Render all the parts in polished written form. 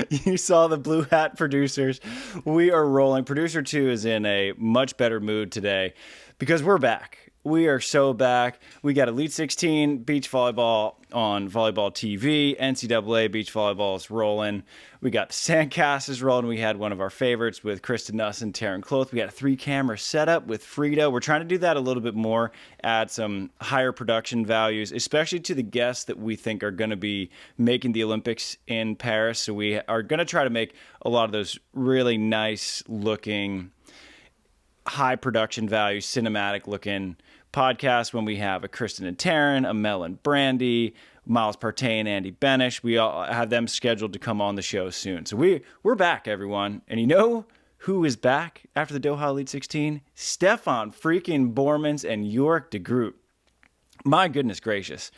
You saw the blue hat producers. We are rolling. Producer 2 is in a much better mood today because we're back. We are so back. We got Elite 16 beach volleyball on Volleyball TV. NCAA beach volleyball is rolling. We got the SANDCAST is rolling. We had one of our favorites with Kristen Nuss and Taryn Cloth. We got a 3-camera setup with Frida. We're trying to do that a little bit more, add some higher production values, especially to the guests that we think are going to be making the Olympics in Paris. So we are going to try to make a lot of those really nice looking, high production value, cinematic looking podcasts when we have a Kristen and Taryn, a Mel and Brandy, Miles Partey and Andy Benish. We all have them scheduled to come on the show soon. So we're back, everyone. And you know who is back after the Doha Elite16? Stefan freaking Boermans and Yorick de Groot. My goodness gracious.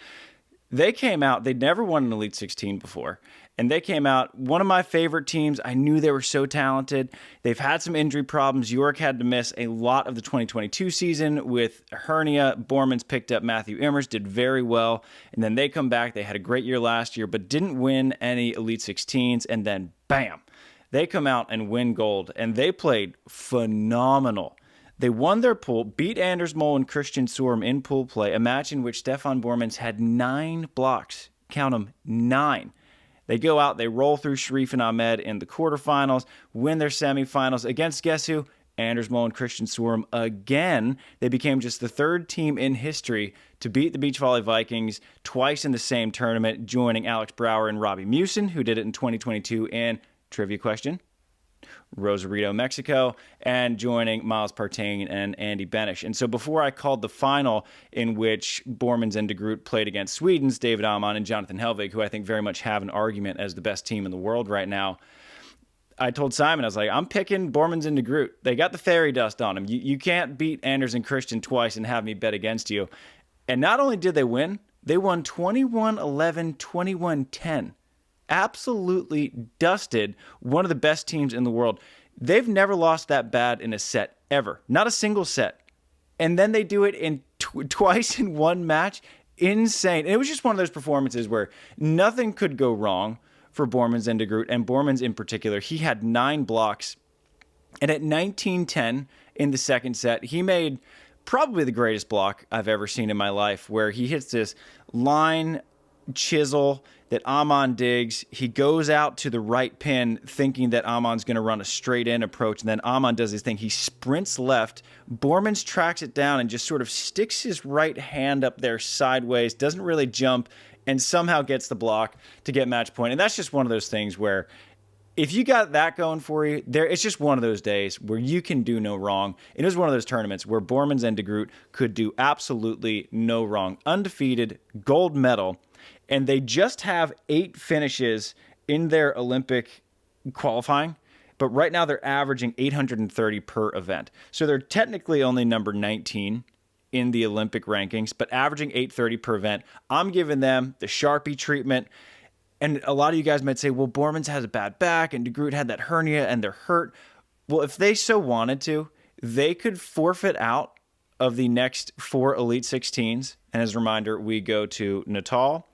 They came out, they'd never won an Elite 16 before, and they came out, one of my favorite teams. I knew they were so talented. They've had some injury problems. Yorick had to miss a lot of the 2022 season with hernia. Boermans picked up Matthew Immers, did very well, and then they come back. They had a great year last year, but didn't win any Elite 16s, and then bam, they come out and win gold, and they played phenomenal. They won their pool, beat Anders Mol and Christian Sorum in pool play, a match in which Stefan Boermans had 9 blocks. Count them, 9. They go out, they roll through Sharif and Ahmed in the quarterfinals, win their semifinals against, guess who? Anders Mol and Christian Sorum again. They became just the 3rd team in history to beat the Beach Volley Vikings twice in the same tournament, joining Alex Brower and Robbie Musin, who did it in 2022 in, trivia question, Rosarito, Mexico, and joining Miles Partey and Andy Benish. And so before I called the final in which Boermans and de Groot played against Sweden's David Amann and Jonathan Helvig, who I think very much have an argument as the best team in the world right now, I told Simon, I was like, I'm picking Boermans and de Groot. They got the fairy dust on them. You can't beat Anders and Christian twice and have me bet against you. And not only did they win, they won 21-11, 21-10. Absolutely dusted one of the best teams in the world. They've never lost that bad in a set, ever. Not a single set. And then they do it in twice in one match. Insane. And it was just one of those performances where nothing could go wrong for Boermans and de Groot. And Boermans in particular, he had 9 blocks. And at 19-10 in the second set, he made probably the greatest block I've ever seen in my life, where he hits this line chisel that Amann digs. He goes out to the right pin thinking that Amann's going to run a straight in approach, and then Amann does his thing. He sprints left. Boermans tracks it down and just sort of sticks his right hand up there sideways, doesn't really jump, and somehow gets the block to get match point. And that's just one of those things where if you got that going for you, it's just one of those days where you can do no wrong. It was one of those tournaments where Boermans and de Groot could do absolutely no wrong. Undefeated, gold medal. And they just have 8 finishes in their Olympic qualifying, but right now they're averaging 830 per event. So they're technically only number 19 in the Olympic rankings, but averaging 830 per event. I'm giving them the Sharpie treatment. And a lot of you guys might say, well, Boermans has a bad back and de Groot had that hernia and they're hurt. Well, if they so wanted to, they could forfeit out of the next 4 Elite 16s. And as a reminder, we go to Natal,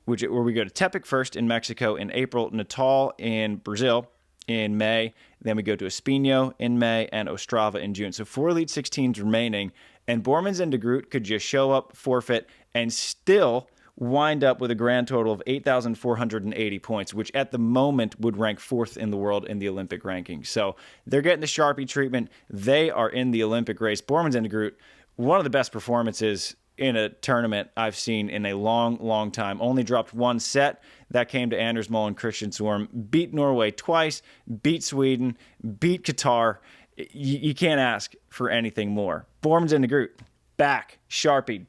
where we go to Tepic first in Mexico in April, Natal in Brazil in May, then we go to Espinho in May, and Ostrava in June. So 4 Elite 16s remaining, and Boermans and de Groot could just show up, forfeit, and still wind up with a grand total of 8,480 points, which at the moment would rank 4th in the world in the Olympic rankings. So they're getting the Sharpie treatment. They are in the Olympic race. Boermans and de Groot, one of the best performances in a tournament I've seen in a long, long time. Only dropped 1 set. That came to Anders Mol and Christian Sorum. Beat Norway twice, beat Sweden, beat Qatar. You can't ask for anything more. Boermans and de Groot, back, Sharpie.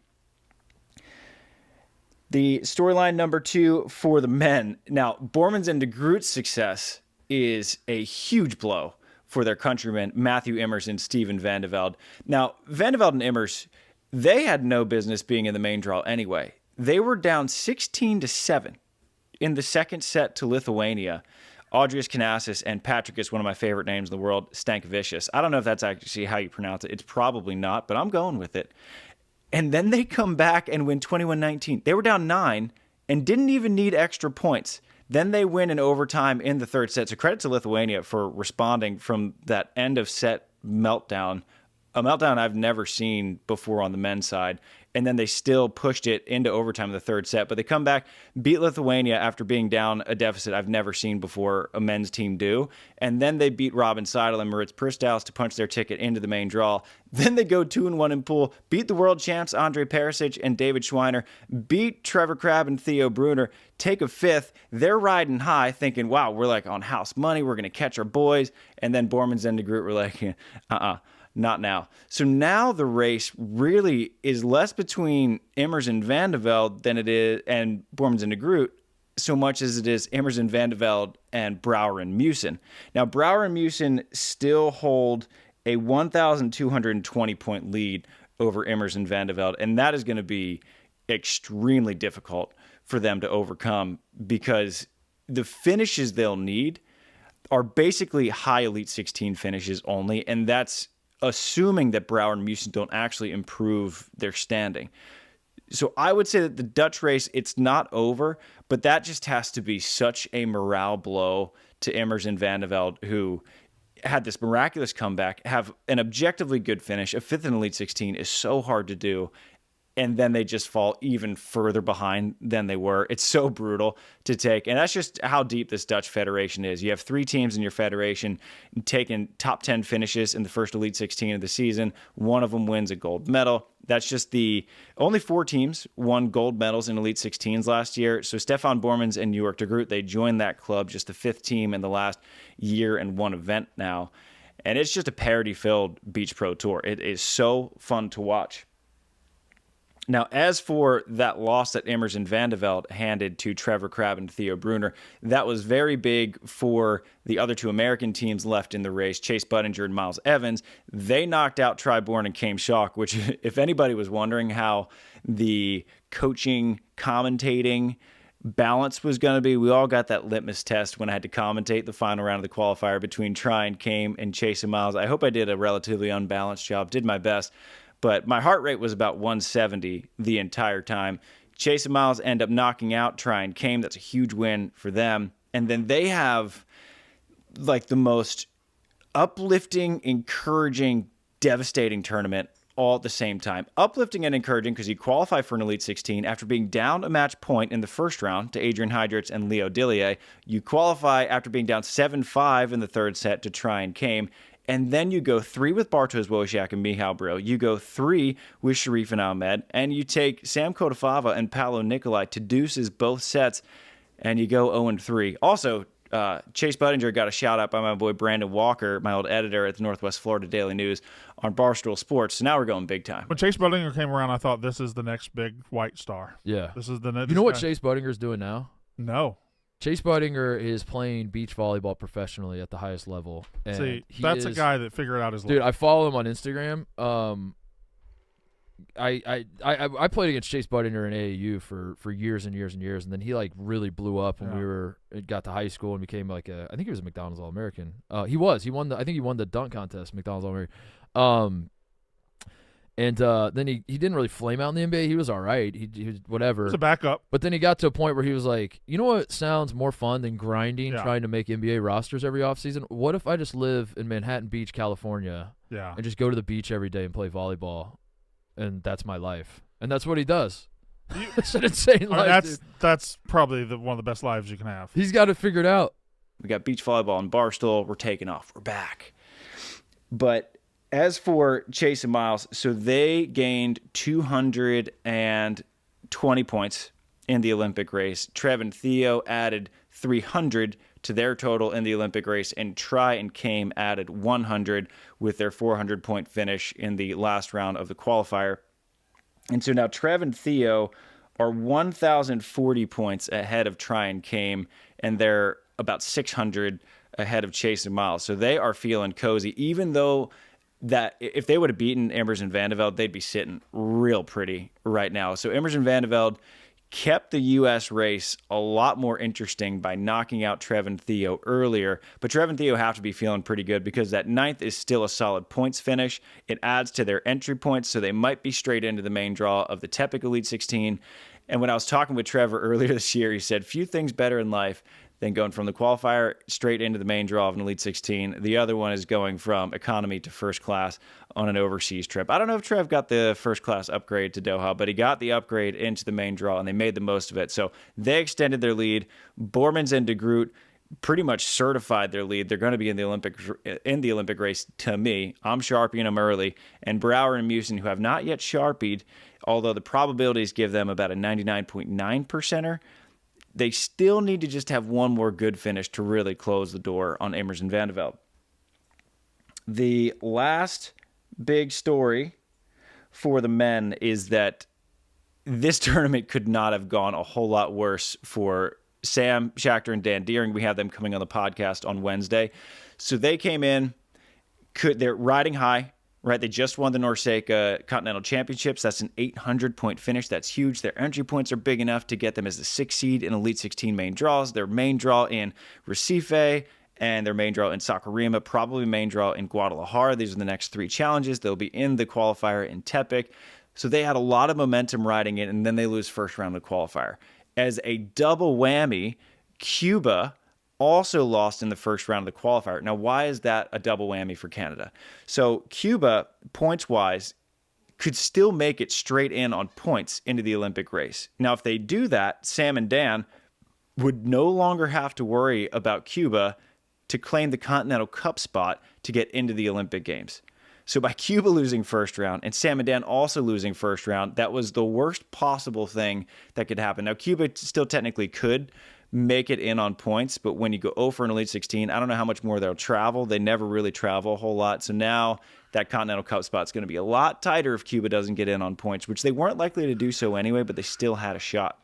The storyline number 2 for the men. Now, Boermans and de Groot's success is a huge blow for their countrymen, Matthew Immers and Steven van de Velde. Now, van de Velde and Immers, they had no business being in the main draw anyway. They were down 16-7 in the second set to Lithuania. Audrius Kanasis and Patricus, one of my favorite names in the world, Stankovičius. I don't know if that's actually how you pronounce it. It's probably not, but I'm going with it. And then they come back and win 21-19. They were down 9 and didn't even need extra points. Then they win in overtime in the third set. So credit to Lithuania for responding from that end of set meltdown, a meltdown I've never seen before on the men's side. And then they still pushed it into overtime in the third set. But they come back, beat Lithuania after being down a deficit I've never seen before a men's team do. And then they beat Robin Seidel and Maritz Pristaus to punch their ticket into the main draw. Then they go 2-1 in pool, beat the world champs Andre Perisic and David Schweiner, beat Trevor Crabb and Theo Brunner, take a fifth. They're riding high thinking, wow, we're like on house money. We're going to catch our boys. And then Boermans and de Groot were like, not now. So now the race really is less between Immers and Van de Velde than it is, and Boermans and de Groot, so much as it is Immers and Van de Velde and Brouwer and Mewsen. Now, Brouwer and Mewsen still hold a 1,220 point lead over Immers and Van de Velde, and that is going to be extremely difficult for them to overcome because the finishes they'll need are basically high Elite 16 finishes only, and that's assuming that Brouwer and Mewsen don't actually improve their standing. So I would say that the Dutch race, it's not over, but that just has to be such a morale blow to Immers and Van de Velde, who had this miraculous comeback, have an objectively good finish. A fifth in Elite 16 is so hard to do, and then they just fall even further behind than they were. It's so brutal to take. And that's just how deep this Dutch federation is. You have 3 teams in your federation taking top 10 finishes in the first Elite 16 of the season. One of them wins a gold medal. That's just only 4 teams won gold medals in Elite 16s last year. So Stefan Boermans and Yorick de Groot, they joined that club, just the 5th team in the last year and 1 event now. And it's just a parity-filled Beach Pro Tour. It is so fun to watch. Now, as for that loss that Immers and Van de Velde handed to Trevor Crabb and Theo Brunner, that was very big for the other 2 American teams left in the race, Chase Budinger and Miles Evans. They knocked out Triborn and Came Shock, which, if anybody was wondering how the coaching, commentating balance was going to be, we all got that litmus test when I had to commentate the final round of the qualifier between Try and Came and Chase and Miles. I hope I did a relatively unbalanced job, did my best. But my heart rate was about 170 the entire time. Chase and Miles end up knocking out Try and Came. That's a huge win for them. And then they have like the most uplifting, encouraging, devastating tournament all at the same time. Uplifting and encouraging because you qualify for an Elite 16 after being down a match point in the first round to Adrian Heidrich and Leo Dillier. You qualify after being down 7-5 in the third set to Try and Came. And then you go 3 with Bartosz Wojciak and Michał Brill. You go 3 with Sharif and Ahmed. And you take Sam Kotafava and Paolo Nicolai to deuces both sets. And you go 0-3. Also, Chase Budinger got a shout out by my boy Brandon Walker, my old editor at the Northwest Florida Daily News on Barstool Sports. So now we're going big time. When Chase Budinger came around, I thought this is the next big white star. Yeah. This is the next. You know what Chase Budinger's doing now? No. Chase Budinger is playing beach volleyball professionally at the highest level. And see, that's a guy that figured out his life. Dude, I follow him on Instagram. I played against Chase Budinger in AAU for years and years and years, and then he like really blew up when we got to high school and became like I think he was a McDonald's All-American. He won the dunk contest, McDonald's All-American. And then he didn't really flame out in the NBA. He was all right. He was whatever. It's a backup. But then he got to a point where he was like, you know what sounds more fun than grinding, trying to make NBA rosters every offseason? What if I just live in Manhattan Beach, California, and just go to the beach every day and play volleyball, and that's my life? And that's what he does. It's an insane life. That's probably one of the best lives you can have. He's got it figured out. We got beach volleyball in Barstool. We're taking off. We're back. But as for Chase and Miles, so they gained 220 points in the Olympic race. Trev and Theo added 300 to their total in the Olympic race, and Try and Came added 100 with their 400-point finish in the last round of the qualifier. And so now Trev and Theo are 1,040 points ahead of Try and Came, and they're about 600 ahead of Chase and Miles. So they are feeling cozy, even though that if they would have beaten Immers and Van de Velde, they'd be sitting real pretty right now. So Immers and Van de Velde kept the U.S. race a lot more interesting by knocking out Trev and Theo earlier. But Trev and Theo have to be feeling pretty good because that 9th is still a solid points finish. It adds to their entry points, so they might be straight into the main draw of the Tepic Elite 16. And when I was talking with Trevor earlier this year, he said, few things better in life than going from the qualifier straight into the main draw of an Elite 16. The other one is going from economy to first class on an overseas trip. I don't know if Trev got the first class upgrade to Doha, but he got the upgrade into the main draw, and they made the most of it. So they extended their lead. Boermans and de Groot pretty much certified their lead. They're going to be in the Olympic race to me. I'm sharpieing them early. And Brouwer and Mewson, who have not yet sharpied, although the probabilities give them about a 99.9%er, they still need to just have one more good finish to really close the door on Immers and Van de Velde. The last big story for the men is that this tournament could not have gone a whole lot worse for Sam Schachter and Dan Deering. We have them coming on the podcast on Wednesday. So they came in, they're riding high, right? They just won the Norseka Continental Championships. That's an 800-point finish. That's huge. Their entry points are big enough to get them as the 6th seed in Elite 16 main draws. Their main draw in Recife and their main draw in Saquarema, probably main draw in Guadalajara. These are the next 3 challenges. They'll be in the qualifier in Tepic. So they had a lot of momentum riding it, and then they lose first round of the qualifier. As a double whammy, Cuba also lost in the first round of the qualifier. Now, why is that a double whammy for Canada? So Cuba, points-wise, could still make it straight in on points into the Olympic race. Now, if they do that, Sam and Dan would no longer have to worry about Cuba to claim the Continental Cup spot to get into the Olympic Games. So by Cuba losing first round and Sam and Dan also losing first round, that was the worst possible thing that could happen. Now, Cuba still technically could make it in on points, but when you go 0 for an Elite 16, I don't know how much more they'll travel. They never really travel a whole lot. So now that Continental Cup spot is going to be a lot tighter if Cuba doesn't get in on points, which they weren't likely to do so anyway, but they still had a shot.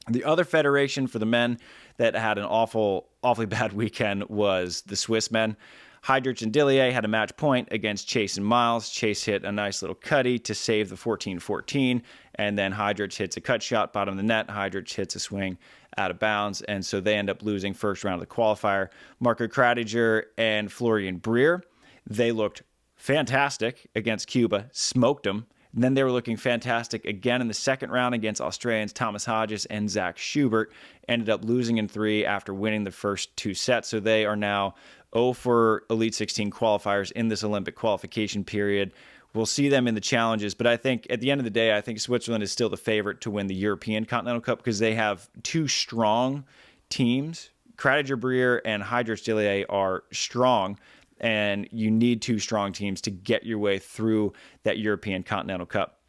The other federation for the men that had an awfully bad weekend was the Swiss men. Heidrich and Dillier had a match point against Chase and Miles. Chase hit a nice little cutty to save the 14-14, and then Heidrich hits a cut shot, bottom of the net. Heidrich hits a swing out of bounds, and so they end up losing first round of the qualifier. Marco Kradiger and Florian Brier, they looked fantastic against Cuba, smoked them. And then they were looking fantastic again in the second round against Australians Thomas Hodges and Zach Schubert. Ended up losing in 3 after winning the first 2 sets. So they are now 0 for Elite 16 qualifiers in this Olympic qualification period. We'll see them in the challenges, but I think at the end of the day, I think Switzerland is still the favorite to win the European Continental Cup because they have 2 strong teams. Kradiger, Brier, and Heidrich Dillier are strong, and you need 2 strong teams to get your way through that European Continental Cup.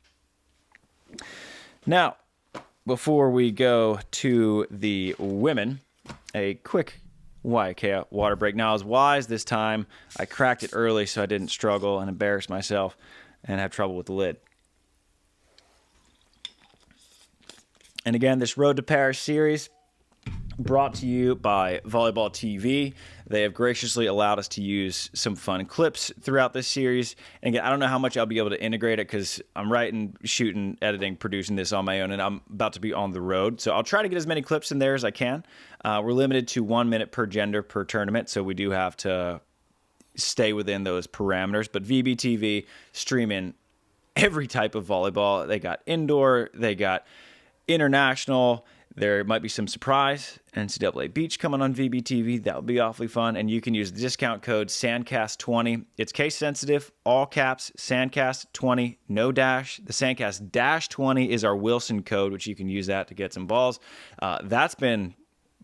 Now, before we go to the women, a quick YK water break. Now, I was wise this time. I cracked it early so I didn't struggle and embarrass myself and have trouble with the lid. And again, this Road to Paris series brought to you by Volleyball TV. They have graciously allowed us to use some fun clips throughout this series. And again, I don't know how much I'll be able to integrate it because I'm writing, shooting, editing, producing this on my own, and I'm about to be on the road. So I'll try to get as many clips in there as I can. We're limited to 1 minute per gender per tournament, so we do have to stay within those parameters. But VBTV streaming every type of volleyball. They got indoor, they got international. There might be some surprise NCAA Beach coming on VBTV. That would be awfully fun. And you can use the discount code SANDCAST20. It's case sensitive, all caps, SANDCAST20, no dash. The SANDCAST-20 is our Wilson code, which you can use that to get some balls. That's been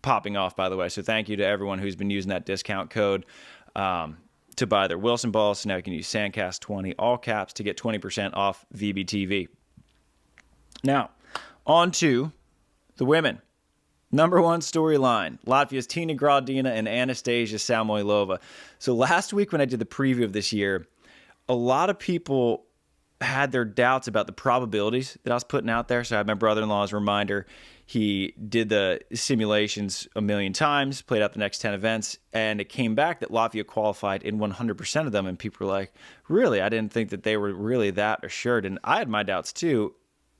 popping off, by the way. So thank you to everyone who's been using that discount code to buy their Wilson balls. So now you can use SANDCAST20, all caps, to get 20% off VBTV. Now, on to the women. Number 1 storyline, Latvia's Tina Graudina and Anastasia Samoilova. So last week when I did the preview of this year, a lot of people had their doubts about the probabilities that I was putting out there. So I had my brother-in-law as a reminder. He did the simulations a million times, played out the next 10 events, and it came back that Latvia qualified in 100% of them. And people were like, really? I didn't think that they were really that assured. And I had my doubts too.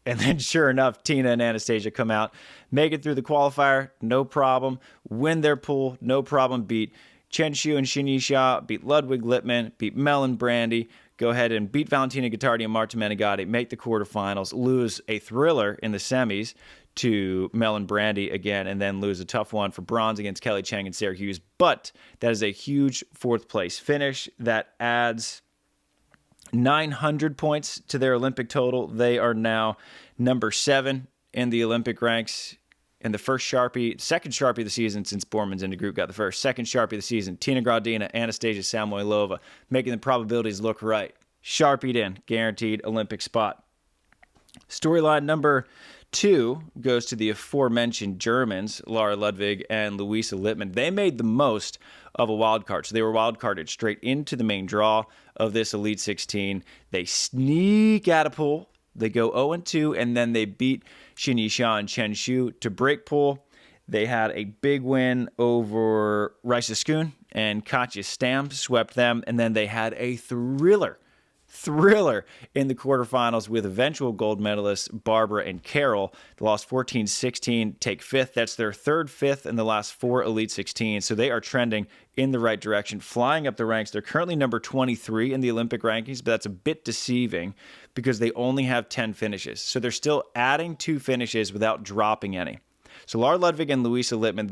And then sure enough, Tina and Anastasia come out, make it through the qualifier, no problem, win their pool, no problem, beat Chenshu and Shinisha, beat Ludwig Lippmann, beat Mel and Brandy, go ahead and beat Valentina Guittardi and Marta Menegatti, make the quarterfinals, lose a thriller in the semis to Melon Brandy again, and then lose a tough one for bronze against Kelly Chang and Sarah Hughes. But that is a huge fourth-place finish. That adds 900 points to their Olympic total. They are now number 7 in the Olympic ranks. And the second Sharpie of the season since Boermans and de Groot got the first. Second Sharpie of the season, Tina Graudina, Anastasia Samoilova, making the probabilities look right. Sharpied in, guaranteed Olympic spot. Storyline number 2 goes to the aforementioned Germans, Lara Ludwig and Louisa Lippmann. They made the most of a wild card. So they were wild carded straight into the main draw of this Elite 16. They sneak out of pool. They go 0-2, and then they beat Xin Yisha and Chen Shu to break pool. They had a big win over Raisa Skun, and Katja Stam swept them. And then they had a thriller in the quarterfinals with eventual gold medalists Barbara and Carol. They lost 14-16, take 5th. That's their third 5th in the last 4 Elite 16. So they are trending in the right direction, flying up the ranks. They're currently number 23 in the Olympic rankings, but that's a bit deceiving because they only have 10 finishes. So they're still adding 2 finishes without dropping any. So Lara Ludwig and Louisa Lippmann,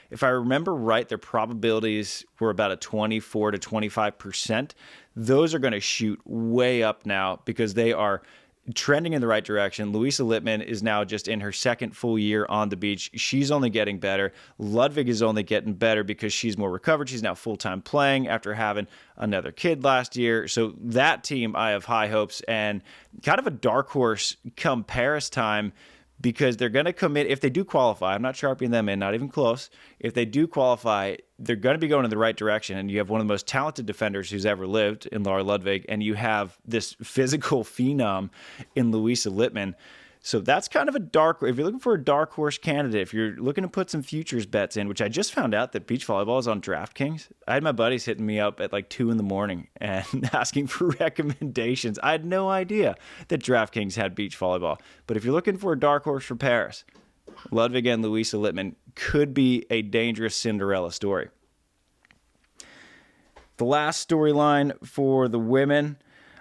if I remember right, their probabilities were about a 24 to 25%. Those are going to shoot way up now because they are trending in the right direction. Louisa Lippmann is now just in her second full year on the beach. She's only getting better. Ludwig is only getting better because she's more recovered. She's now full-time playing after having another kid last year. So that team, I have high hopes and kind of a dark horse come Paris time, because they're going to commit, if they do qualify, I'm not sharping them in, not even close. If they do qualify, they're going to be going in the right direction. And you have one of the most talented defenders who's ever lived in Lara Ludwig, and you have this physical phenom in Louisa Lippmann. So that's kind of a if you're looking for a dark horse candidate, if you're looking to put some futures bets in, which I just found out that beach volleyball is on DraftKings. I had my buddies hitting me up at like 2 a.m. and asking for recommendations. I had no idea that DraftKings had beach volleyball. But if you're looking for a dark horse for Paris, Ludwig and Louisa Lippmann could be a dangerous Cinderella story. The last storyline for the women,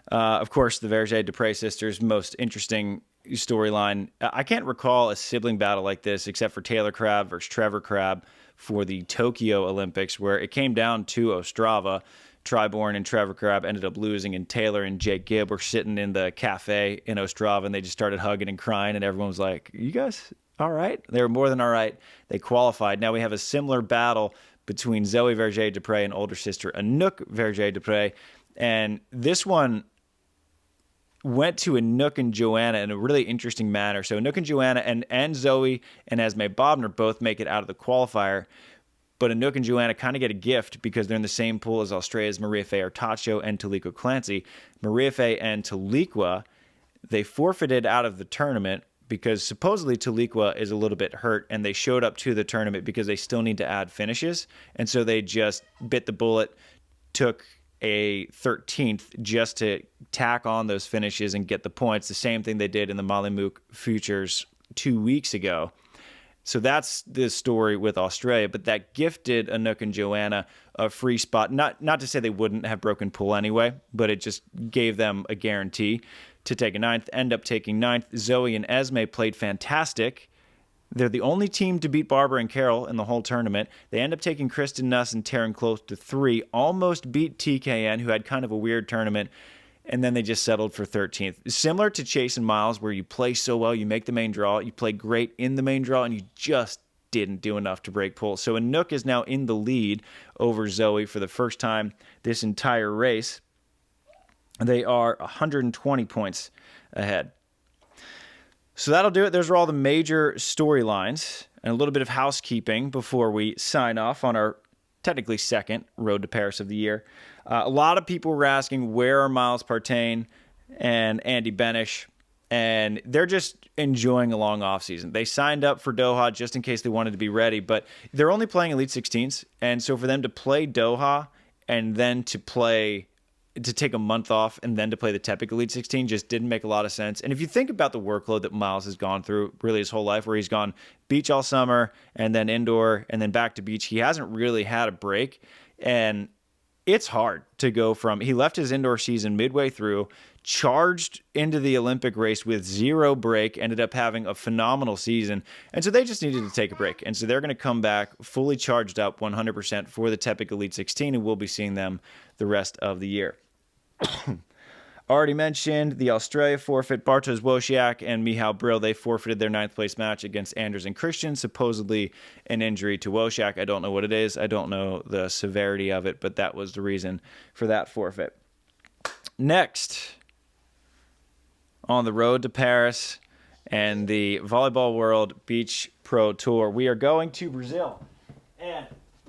of course, the Verge-Depre sisters, most interesting storyline. I can't recall a sibling battle like this except for Taylor Crabb versus Trevor Crabb for the Tokyo Olympics, where it came down to Ostrava. Triborn and Trevor Crabb ended up losing, and Taylor and Jake Gibb were sitting in the cafe in Ostrava, and they just started hugging and crying, and everyone was like, you guys all right? They were more than all right. They qualified. Now we have a similar battle between Zoe Verge-Depre and older sister Anouk Verge-Depre, and this one went to Anouk and Joanna in a really interesting manner. So Anouk and Joanna and Zoe and Esme Bobner both make it out of the qualifier, but Anouk and Joanna kind of get a gift because they're in the same pool as Australia's Maria Faye Artacho and Taliqua Clancy. Maria Faye and Taliqua, they forfeited out of the tournament because supposedly Taliqua is a little bit hurt, and they showed up to the tournament because they still need to add finishes, and so they just bit the bullet, took a 13th just to tack on those finishes and get the points. The same thing they did in the Molly-Mook Futures 2 weeks ago. So that's the story with Australia, but that gifted Anouk and Joanna a free spot. Not to say they wouldn't have broken pool anyway, but it just gave them a guarantee to take a 9th, end up taking 9th. Zoe and Esme played fantastic. They're the only team to beat Barbara and Carol in the whole tournament. They end up taking Kristen Nuss and Taryn close to 3, almost beat TKN, who had kind of a weird tournament, and then they just settled for 13th. Similar to Chase and Miles, where you play so well, you make the main draw, you play great in the main draw, and you just didn't do enough to break pool. So Anouk is now in the lead over Zoe for the first time this entire race. They are 120 points ahead. So that'll do it. Those are all the major storylines and a little bit of housekeeping before we sign off on our technically second Road to Paris of the year. A lot of people were asking, where are Miles Partain and Andy Benish? And they're just enjoying a long offseason. They signed up for Doha just in case they wanted to be ready, but they're only playing Elite 16s. And so for them to play Doha and then to take a month off and then to play the Tepic Elite 16 just didn't make a lot of sense. And if you think about the workload that Miles has gone through really his whole life, where he's gone beach all summer and then indoor and then back to beach, he hasn't really had a break. And it's hard to go from, he left his indoor season midway through, charged into the Olympic race with 0 break, ended up having a phenomenal season. And so they just needed to take a break. And so they're going to come back fully charged up 100% for the Tepic Elite 16, and we'll be seeing them the rest of the year. Already mentioned the Australia forfeit. Bartosz Wojciak and Michał Brill, they forfeited their 9th place match against Anders and Christian, supposedly an injury to Wojciak. I don't know what it is. I don't know the severity of it, but that was the reason for that forfeit. Next, on the road to Paris and the Volleyball World Beach Pro Tour, we are going to Brazil. And,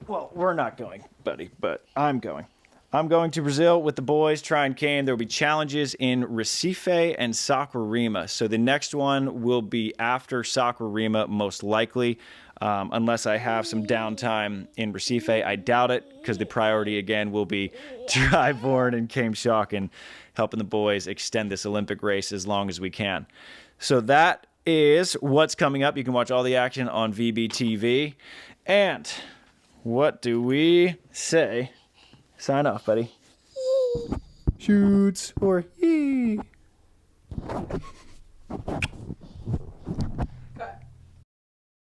well, we're not going, buddy, but I'm going. I'm going to Brazil with the boys, try and cane. There will be challenges in Recife and Saquarema. So the next one will be after Saquarema, most likely, unless I have some downtime in Recife. I doubt it, because the priority, again, will be Dryborn and Came Shock and helping the boys extend this Olympic race as long as we can. So that is what's coming up. You can watch all the action on VBTV. And what do we say? Sign off, buddy. Shoots or he.